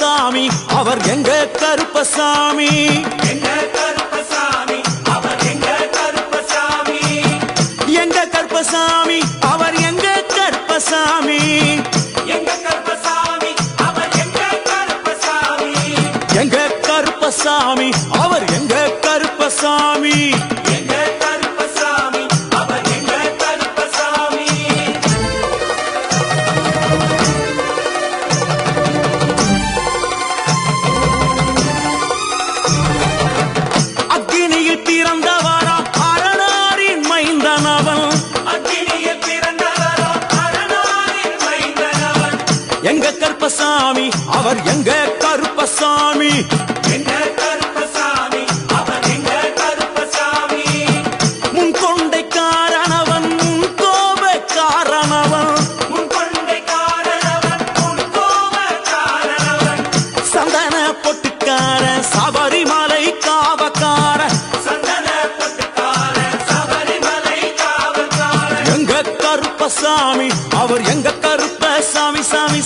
கருப்பசாமி அவர் எங்க கருப்பசாமி எங்க கருப்பசாமி அவர் எங்க கருப்பசாமி எங்க கருப்பசாமி அவர் எங்க கருப்பசாமி எங்க கருப்பசாமி அவர் எங்க கருப்பசாமி எங்க கருப்பசாமி அவர் எங்க கருப்பசாமி எங்க கருப்பசாமி அவர் எங்க கருப்பசாமி அக்கினியில் பிறந்தவரா அரணாரின் மைந்தனவன் அக்கினியில் பிறந்தவரோ அரணாரின் மைந்தனவன் எங்க கருப்பசாமி அவர் எங்க கருப்பசாமி எங்க கருப்பசாமி அவர் எங்க கருப்பசாமி முன் கொண்டைக்காரனவன் முன் கோபக்காரனவன் முன் கொண்டை காரணவன் முன் கோப காரணவன் சந்தன பொட்டுக்கார சபரிமலை காவக்கார சந்தன பட்டுக்கார சபரிமலை காவல்காரன் எங்க கருப்பசாமி அவர் எங்க கருப்பசாமி சாமி